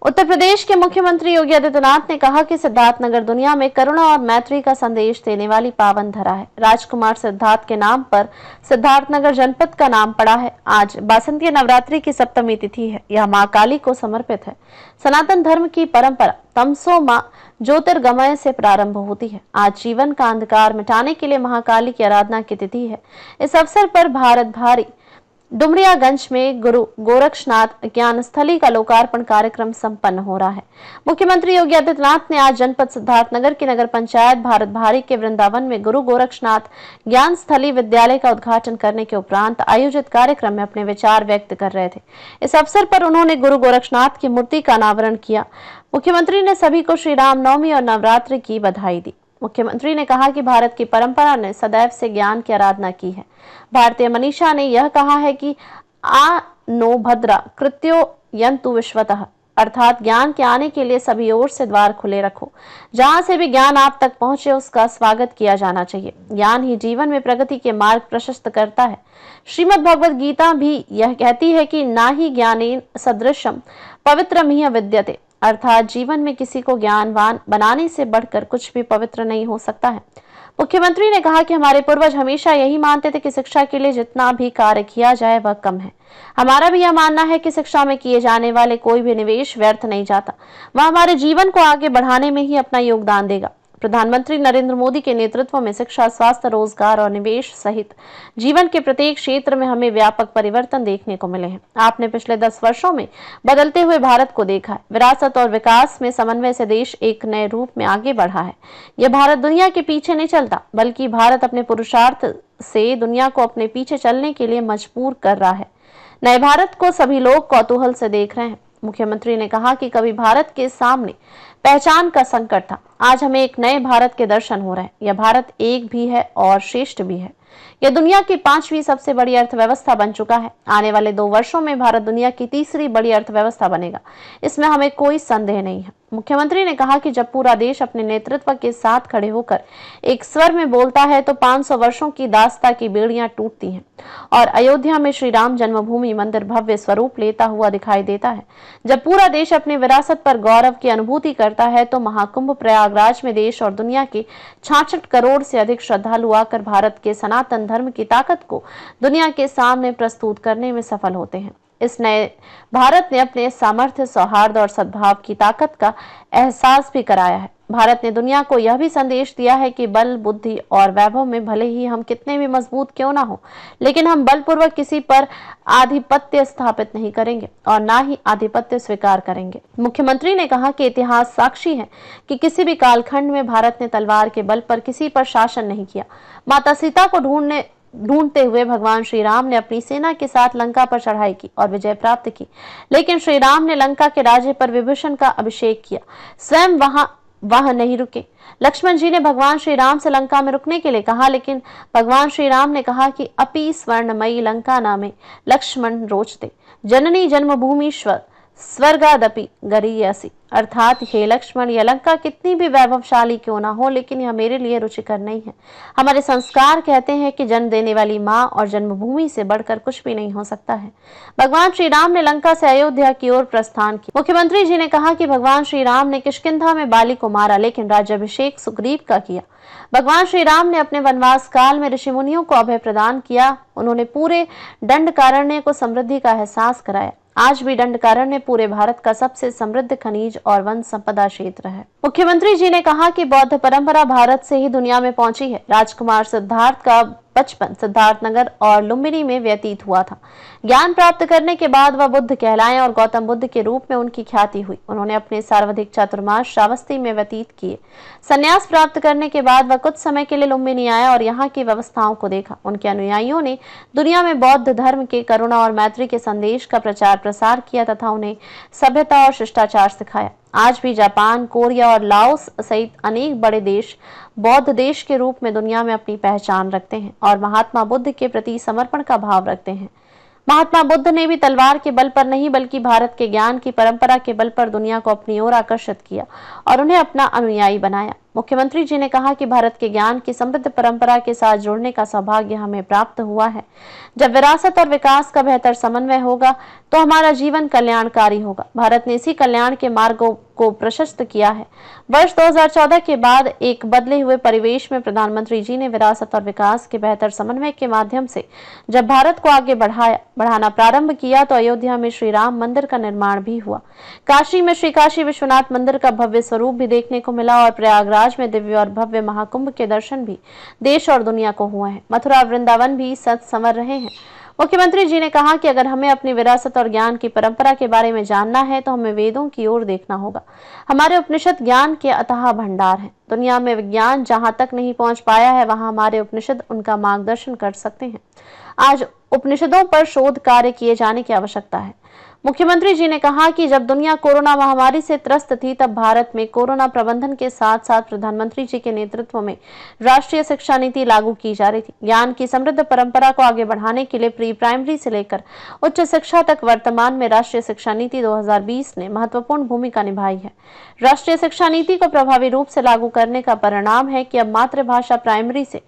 उत्तर प्रदेश के मुख्यमंत्री योगी आदित्यनाथ ने कहा कि सिद्धार्थनगर दुनिया में करुणा और मैत्री का संदेश देने वाली पावन धरा है। राजकुमार सिद्धार्थ के नाम पर सिद्धार्थनगर जनपद का नाम पड़ा है। आज बासंतीय नवरात्रि की सप्तमी तिथि है। यह मां काली को समर्पित है। सनातन धर्म की परंपरा तमसो मां ज्योतिर्गमय से प्रारंभ होती है। आज जीवन का अंधकार मिटाने के लिए महाकाली की आराधना की तिथि है। इस अवसर पर भारत भारी डुमरियागंज में गुरु गोरक्षनाथ ज्ञान स्थली का लोकार्पण कार्यक्रम संपन्न हो रहा है। मुख्यमंत्री योगी आदित्यनाथ ने आज जनपद सिद्धार्थनगर की नगर पंचायत भारत भारी के वृंदावन में गुरु गोरक्षनाथ ज्ञान स्थली विद्यालय का उद्घाटन करने के उपरांत आयोजित कार्यक्रम में अपने विचार व्यक्त कर रहे थे। इस अवसर पर उन्होंने गुरु गोरक्षनाथ की मूर्ति का अनावरण किया। मुख्यमंत्री ने सभी को श्री रामनवमी और नवरात्रि की बधाई दी। मुख्यमंत्री ने कहा कि भारत की परंपरा ने सदैव से ज्ञान की आराधना की है। भारतीय मनीषा ने यह कहा है कि आ नो भद्रा कृत्यो यंतु विश्वतः, अर्थात ज्ञान के आने के लिए सभी ओर से द्वार खुले रखो। जहां से भी ज्ञान आप तक पहुंचे उसका स्वागत किया जाना चाहिए। ज्ञान ही जीवन में प्रगति के मार्ग प्रशस्त करता है। श्रीमद् भगवद गीता भी यह कहती है कि ना ही ज्ञानेन सदृशम पवित्रमिह विद्यते, अर्थात जीवन में किसी को ज्ञानवान बनाने से बढ़कर कुछ भी पवित्र नहीं हो सकता है। मुख्यमंत्री ने कहा कि हमारे पूर्वज हमेशा यही मानते थे कि शिक्षा के लिए जितना भी कार्य किया जाए वह कम है। हमारा भी यह मानना है कि शिक्षा में किए जाने वाले कोई भी निवेश व्यर्थ नहीं जाता, वह हमारे जीवन को आगे बढ़ाने में ही अपना योगदान देगा। प्रधानमंत्री नरेंद्र मोदी के नेतृत्व में शिक्षा, स्वास्थ्य, रोजगार और निवेश सहित जीवन के प्रत्येक क्षेत्र में हमें व्यापक परिवर्तन देखने को मिले हैं। आपने पिछले 10 वर्षों में बदलते हुए भारत को देखा है। विरासत और विकास में समन्वय से देश एक नए रूप में आगे बढ़ा है। यह भारत दुनिया के पीछे नहीं चलता, बल्कि भारत अपने पुरुषार्थ से दुनिया को अपने पीछे चलने के लिए मजबूर कर रहा है। नए भारत को सभी लोग कौतूहल से देख रहे हैं। मुख्यमंत्री ने कहा कि कभी भारत के सामने पहचान का संकट था, आज हमें एक नए भारत के दर्शन हो रहे हैं। यह भारत एक भी है और श्रेष्ठ भी है। यह दुनिया की 5वीं सबसे बड़ी अर्थव्यवस्था बन चुका है। आने वाले 2 वर्षों में भारत दुनिया की 3री बड़ी अर्थव्यवस्था बनेगा, इसमें हमें कोई संदेह नहीं है। मुख्यमंत्री ने कहा कि जब पूरा देश अपने नेतृत्व के साथ खड़े होकर एक स्वर में बोलता है तो 500 वर्षों की दास्ता की बेड़ियां टूटती हैं और अयोध्या में श्री राम जन्मभूमि मंदिर भव्य स्वरूप लेता हुआ दिखाई देता है। जब पूरा देश अपनी विरासत पर गौरव की अनुभूति करता है तो महाकुंभ प्रयागराज में देश और दुनिया के 66 करोड़ से अधिक श्रद्धालु आकर भारत के सनातन धर्म की ताकत को दुनिया के सामने प्रस्तुत करने में सफल होते हैं। इस नए भारत ने अपने सामर्थ्य, सौहार्द और सद्भाव की ताकत का एहसास भी कराया है। भारत ने दुनिया को यह भी संदेश दिया है कि बल, बुद्धि और वैभव में भले ही हम कितने भी मजबूत क्यों ना हो, लेकिन हम बलपूर्वक किसी पर आधिपत्य स्थापित नहीं करेंगे और ना ही आधिपत्य स्वीकार करेंगे। मुख्यमंत्री ने कहा कि इतिहास साक्षी है कि किसी भी कालखंड में भारत ने तलवार के बल पर किसी पर शासन नहीं किया। माता सीता को ढूंढते हुए भगवान श्री राम ने अपनी सेना के साथ लंका पर चढ़ाई की और विजय प्राप्त की, लेकिन श्री राम ने लंका के राज्य पर विभीषण का अभिषेक किया, स्वयं वहां नहीं रुके। लक्ष्मण जी ने भगवान श्री राम से लंका में रुकने के लिए कहा, लेकिन भगवान श्री राम ने कहा कि अपि स्वर्णमयी लंका नामे लक्ष्मण रोचते जननी जन्मभूमि स्वर्गादपि गरीयसी, अर्थात हे लक्ष्मण, यह लंका कितनी भी वैभवशाली क्यों ना हो, लेकिन यह मेरे लिए रुचिकर नहीं है। हमारे संस्कार कहते हैं कि जन्म देने वाली माँ और जन्मभूमि से बढ़कर कुछ भी नहीं हो सकता है। भगवान श्री राम ने लंका से अयोध्या की ओर प्रस्थान किया। मुख्यमंत्री जी ने कहा कि भगवान श्री राम ने किष्किंधा में बाली को मारा, लेकिन राज्याभिषेक सुग्रीव का किया। भगवान श्री राम ने अपने वनवास काल में ऋषि मुनियों को अभय प्रदान किया। उन्होंने पूरे दंडकारण्य को समृद्धि का एहसास कराया। आज भी दंडकारण्य पूरे भारत का सबसे समृद्ध खनिज और वन संपदा क्षेत्र है। मुख्यमंत्री जी ने कहा कि बौद्ध परंपरा भारत से ही दुनिया में पहुंची है। राजकुमार सिद्धार्थ का बचपन सिद्धार्थनगर और लुम्बिनी में व्यतीत हुआ था। ज्ञान प्राप्त करने के बाद वह बुद्ध कहलाए और गौतम बुद्ध के रूप में उनकी ख्याति हुई। उन्होंने अपने सर्वाधिक चातुर्मास श्रावस्ती में व्यतीत किए। संन्यास प्राप्त करने के बाद वह कुछ समय के लिए लुम्बिनी आया और यहाँ की व्यवस्थाओं को देखा। उनके अनुयायियों ने दुनिया में बौद्ध धर्म के करुणा और मैत्री के संदेश का प्रचार प्रसार किया तथा उन्हें सभ्यता और शिष्टाचार सिखाया। आज भी जापान, कोरिया और लाओस सहित अनेक बड़े देश बौद्ध देश के रूप में दुनिया में अपनी पहचान रखते हैं और महात्मा बुद्ध के प्रति समर्पण का भाव रखते हैं। महात्मा बुद्ध ने भी तलवार के बल पर नहीं बल्कि भारत के ज्ञान की परंपरा के बल पर दुनिया को अपनी ओर आकर्षित किया और उन्हें अपना अनुयायी बनाया। मुख्यमंत्री जी ने कहा कि भारत के ज्ञान की समृद्ध परंपरा के साथ जुड़ने का सौभाग्य हमें प्राप्त हुआ है। जब विरासत और विकास का बेहतर समन्वय होगा तो हमारा जीवन कल्याणकारी होगा। भारत ने इसी कल्याण के मार्गों को प्रशस्त किया है। वर्ष 2014 के बाद एक बदले हुए परिवेश में प्रधानमंत्री जी ने विरासत और विकास के बेहतर समन्वय के माध्यम से जब भारत को आगे बढ़ाना प्रारंभ किया तो अयोध्या में श्री राम मंदिर का निर्माण भी हुआ। काशी में श्री काशी विश्वनाथ मंदिर का भव्य स्वरूप भी देखने को मिला और प्रयागराज में दिव्य और भव्य महाकुंभ के दर्शन भी देश और दुनिया को हुए हैं। मथुरा और वृंदावन भी सच संवर रहे हैं। मुख्यमंत्री जी ने कहा कि अगर हमें अपनी विरासत और ज्ञान की परंपरा के बारे में जानना है तो हमें वेदों की ओर देखना होगा। हमारे उपनिषद ज्ञान के अथाह भंडार हैं। दुनिया में विज्ञान जहां तक नहीं पहुंच पाया है वहां हमारे उपनिषद उनका मार्गदर्शन कर सकते हैं। आज उपनिषदों पर शोध कार्य किए जाने की आवश्यकता है। मुख्यमंत्री जी ने कहा कि जब दुनिया कोरोना महामारी से त्रस्त थी तब भारत में कोरोना प्रबंधन के साथ साथ प्रधानमंत्री जी के नेतृत्व में राष्ट्रीय शिक्षा नीति लागू की जा रही थी। ज्ञान की समृद्ध परंपरा को आगे बढ़ाने के लिए प्री प्राइमरी से लेकर उच्च शिक्षा तक वर्तमान में राष्ट्रीय शिक्षा नीति 2020 ने महत्वपूर्ण भूमिका निभाई है। राष्ट्रीय शिक्षा नीति को प्रभावी रूप से लागू करने का परिणाम है कि अब मातृभाषा प्राइमरी से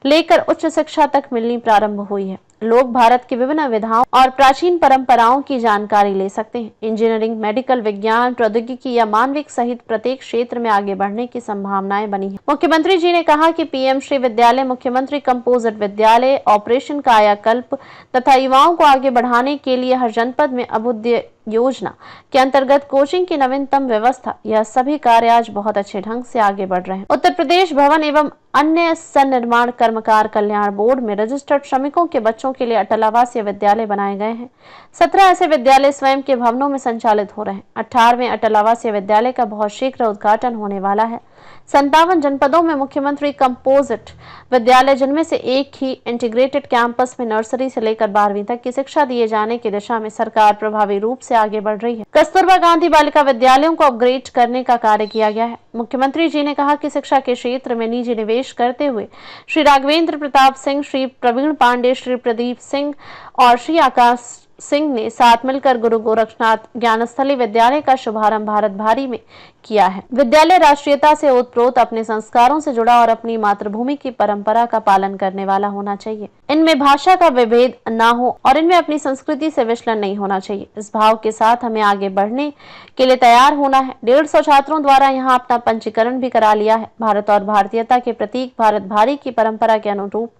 लेकर उच्च शिक्षा तक मिलनी प्रारंभ हुई है। लोग भारत की विभिन्न विधाओं और प्राचीन परंपराओं की जानकारी ले सकते हैं। इंजीनियरिंग, मेडिकल, विज्ञान, प्रौद्योगिकी या मानविक सहित प्रत्येक क्षेत्र में आगे बढ़ने की संभावनाएं बनी हैं। मुख्यमंत्री जी ने कहा कि पीएम श्री विद्यालय, मुख्यमंत्री कंपोजिट विद्यालय, ऑपरेशन कायाकल्प तथा युवाओं को आगे बढ़ाने के लिए हर जनपद में अभ्युदय योजना के अंतर्गत कोचिंग की नवीनतम व्यवस्था, यह सभी कार्य आज बहुत अच्छे ढंग से आगे बढ़ रहे हैं। उत्तर प्रदेश भवन एवं अन्य सन्निर्माण कर्मकार कल्याण बोर्ड में रजिस्टर्ड श्रमिकों के बच्चों के लिए अटल आवासीय विद्यालय बनाए गए हैं। 17 ऐसे विद्यालय स्वयं के भवनों में संचालित हो रहे हैं। 18वें अटल आवासीय विद्यालय का बहुत शीघ्र उद्घाटन होने वाला है। 57 जनपदों में मुख्यमंत्री कंपोजिट विद्यालय, जिनमें से एक ही इंटीग्रेटेड कैंपस में नर्सरी से लेकर 12वीं तक की शिक्षा दिए जाने की दिशा में सरकार प्रभावी रूप से आगे बढ़ रही है। कस्तूरबा गांधी बालिका विद्यालयों को अपग्रेड करने का कार्य किया गया है। मुख्यमंत्री जी ने कहा कि शिक्षा के क्षेत्र में निजी निवेश करते हुए श्री राघवेंद्र प्रताप सिंह, श्री प्रवीण पांडे, श्री प्रदीप सिंह और श्री आकाश सिंह ने साथ मिलकर गुरु गोरक्षनाथ ज्ञानस्थली विद्यालय का शुभारंभ भारत भारी में किया है। विद्यालय राष्ट्रीयता से ओतप्रोत, अपने संस्कारों से जुड़ा और अपनी मातृभूमि की परंपरा का पालन करने वाला होना चाहिए। इनमें भाषा का विभेद न हो और इनमें अपनी संस्कृति से विचलन नहीं होना चाहिए। इस भाव के साथ हमें आगे बढ़ने के लिए तैयार होना है। 150 छात्रों द्वारा यहाँ अपना पंजीकरण भी करा लिया है। भारत और भारतीयता के प्रतीक भारत भारी की परंपरा के अनुरूप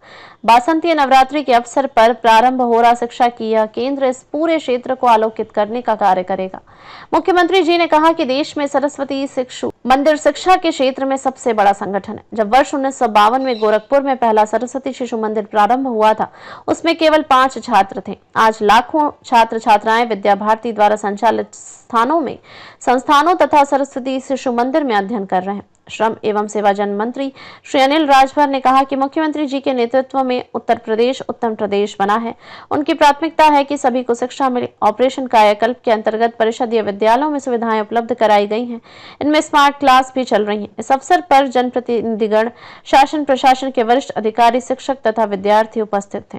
बासंतीय नवरात्रि के अवसर पर प्रारंभ हो रहा शिक्षा की यह केंद्र इस पूरे क्षेत्र को आलोकित करने का कार्य करेगा। मुख्यमंत्री जी ने कहा कि देश में सरस्वती शिशु मंदिर शिक्षा के क्षेत्र में सबसे बड़ा संगठन है। जब वर्ष 1952 में गोरखपुर में पहला सरस्वती शिशु मंदिर प्रारंभ हुआ था, उसमें केवल 5 छात्र थे। आज लाखों छात्र छात्राएं विद्या भारती द्वारा संचालित संस्थानों तथा सरस्वती शिशु मंदिर में अध्ययन कर रहे हैं। श्रम एवं सेवाजन मंत्री श्री अनिल राजभर ने कहा कि मुख्यमंत्री जी के नेतृत्व में उत्तर प्रदेश उत्तम प्रदेश बना है। उनकी प्राथमिकता है कि सभी को शिक्षा मिले। ऑपरेशन कायाकल्प के अंतर्गत परिषदीय विद्यालयों में सुविधाएं उपलब्ध कराई गई हैं। इनमें स्मार्ट क्लास भी चल रही हैं। इस अवसर पर जनप्रतिनिधिगण, शासन प्रशासन के वरिष्ठ अधिकारी, शिक्षक तथा विद्यार्थी उपस्थित थे।